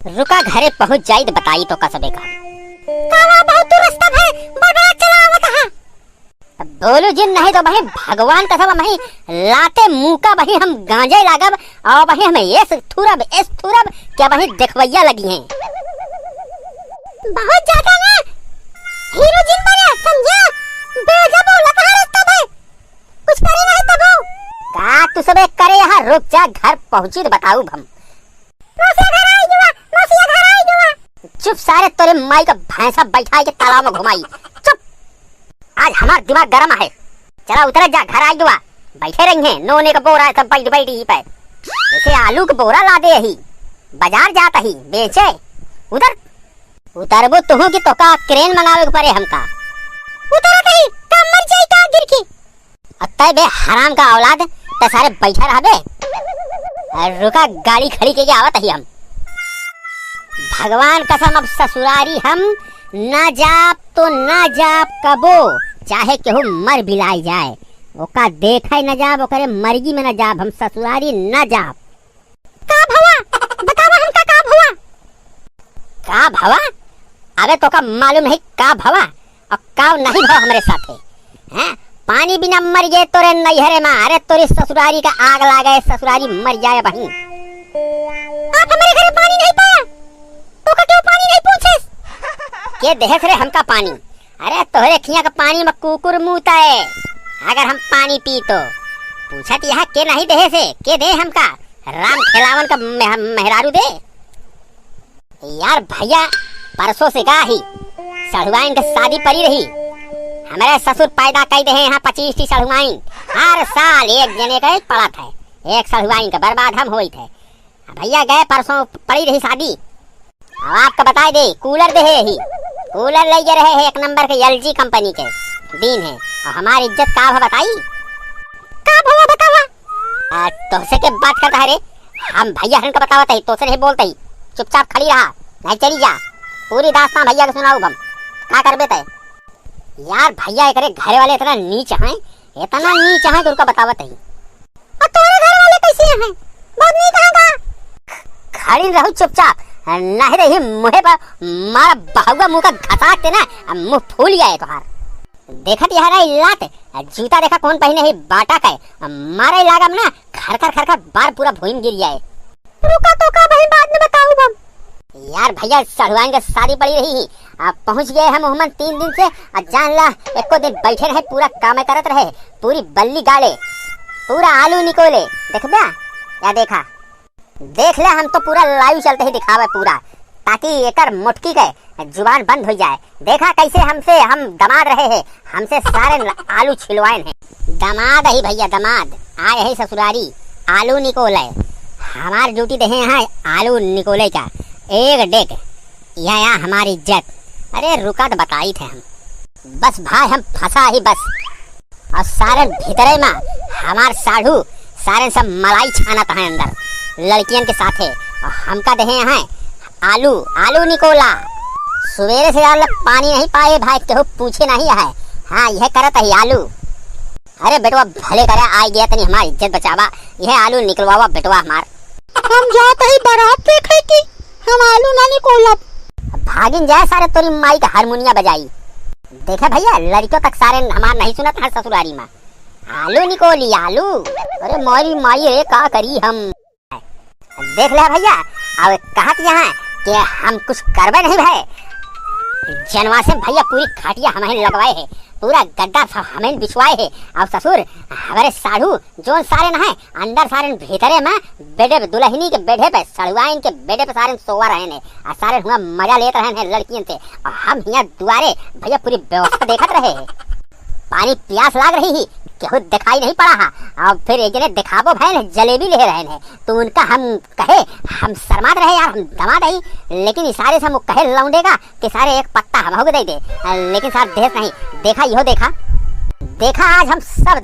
रुका घरे पहुंच जाई तो बताई तो कसबे का कावा बहुत रास्ता है बड़ा चला आवत है। बोलो जिन नहीं तो भाई भगवान कसम भाई लाते मुंह का भाई हम गांजे लागब और भाई हमें एस थुरब क्या भाई देखवैया लगी हैं बहुत ज्यादा ना हीरो जिन बने समझा बेजा बोला कहां रास्ता है कुछ करे नहीं तब का तू सबे करे यहाँ रुक जा घर पहुंची तो बताऊ हम मौसिया घर आई जुआ चुप सारे तोरे माई का भैंसा बैठा के तालाब में घुमाई चुप आज हमारा दिमाग गर्म है चला उतर जा घर आई जुआ बैठे रही हैं नोने का बोरा सब बैठ बैठी पे जैसे आलू का बोरा ला दे ही बाजार जाता ही बेचे उधर उतरबो तुहू की तोका क्रेन मंगावे के परे हमका उतर गई काम मर जाई का गिर के अत्ते बे हराम का औलाद ते सारे बैठा रहबे रुका गाड़ी खड़ी के आवत ही हम भगवान कसम अब ससुरारी हम न जाप तो न जाप कबो चाहे केहू मर बिलाई जाए ओका देखा न जाब ओकरे मर्गी में न जाब हम ससुरारी न जाप का भवा बतावा हमका का भवा का भवा अबे तो का मालूम है का भवा और का नहीं भवा हमरे साथे हैं पानी बिना मर गए तोरे नैहरे में अरे तोरी ससुरारी का आग लागे ससुरारी मर जाए बहन आप हमारे घर पानी नहीं पाया तो का क्यों पानी नहीं पूछे के देहस रे हमका पानी अरे तोहरे खिया का पानी में कुकुर मुता है अगर हम पानी पी तो पूछत यहाँ के नहीं देहे से के दे हमका राम खेलावन का मेहरारू दे यार भैया परसों से गाही सढ़ुआइन का शादी पड़ी रही हमारे ससुर पैदा कई दे यहाँ 25 सढ़ुआइन हर साल एक जने का पड़ा था एक सढ़ुआइन का बर्बाद हम हुई थे भैया गए परसों पड़ी रही शादी अब आपका बता दे कूलर दे ही कूलर ले रहे हैं एक नंबर के LG कंपनी के दिन है और हमारी इज्जत का बताई का भवा बतावा तोसे के बात करता है रे हम भैया हन का बतावत है तोसे नहीं बोलते ही चुपचाप खड़ी रहा नहीं चली जा पूरी दास्तान भैया को सुनाऊ हम का करबे तय यार भैया एकरे घरे वाले इतना नीच हैं कि उनका बतावत है और तोरे घर वाले कैसे हैं बहुत नीच हैं का खड़ी रहू चुपचाप नहीं रही मुहे पर मारा बहुआ मुंह का घसाते ना मुंह फूल गया है तोहार देखत यार लात जूता देखा कौन पहने है बाटा का मारे लागम ना खर बार पूरा भूम गिर गया है रुका तो का भाई बाद में बताऊं हम यार भैया सढ़ुआइन के शादी पड़ी रही अब पहुंच गए हम मोहम्मद 3 दिन से जान ला एको दिन बैठे रहे पूरा काम करत रहे पूरी बल्ली गाड़े पूरा आलू निकोले देखबा या देखा देख ले हम तो पूरा लाइव चलते ही दिखावे पूरा ताकि एकर मुटकी के जुबान बंद हो जाए देखा कैसे हमसे हम दमाद रहे हैं हमसे सारे आलू छिलवाए हैं दमाद ही भैया दमाद आए है ससुरारी आलू निकोले हमारी ड्यूटी दे यहाँ आलू निकोले का एक डेक यहाँ हमारी इज्जत अरे रुका तो बताई थे हम बस भाई हम फंसा ही बस और सारे भीतरे में हमार साढ़ू सारे सब मलाई छाना था अंदर लड़कियन के साथ है और हमका दे यहाँ आलू निकोला सवेरे से यार पानी नहीं पाए भाई केहू पूछे नहीं है हाँ यह करत है आलू अरे बेटवा भले करे आ गया तनी हमारी इज्जत बचावा यह आलू निकलवावा बेटवा हमार हम जाते ही बारात देखे कि हम आलू ना निकोला भागिन जाए सारे तोरी माई का हारमोनिया बजाई देखा भैया लड़कियों तक सारे हमार नहीं सुनत हर ससुरारी में आलू निकोली आलू अरे मोरी माई रे का करी हम देख ले भैया अब कहत यहाँ कि हम कुछ करबे नहीं भाई जनवा से भैया पूरी खाटिया हमें लगवाए है पूरा गड्ढा हमें बिछवाए है और ससुर हमारे साढ़ू जो सारे न है अंदर सारे भीतरे में बेडे पे दुल्हनी के बेडे पे सड़ुआइन के बेडे पे सारे सोवा रहे ने और सारे हुआ मजा लेते रहे हैं लड़कियों से और हम यहाँ दुआरे भैया पूरी व्यवस्था देखत रहे है पानी प्यास लाग रही ही केहू दिखाई नहीं पड़ा हा और फिर एक जने दिखाबो भैन जलेबी ले रहे हैं तो उनका हम कहे हम शर्मात रहे यार हम दमा दही लेकिन इशारे से हम कहे लौंडेगा कि सारे एक पत्ता हम दे दे लेकिन सार देश नहीं देखा यहो देखा आज हम सब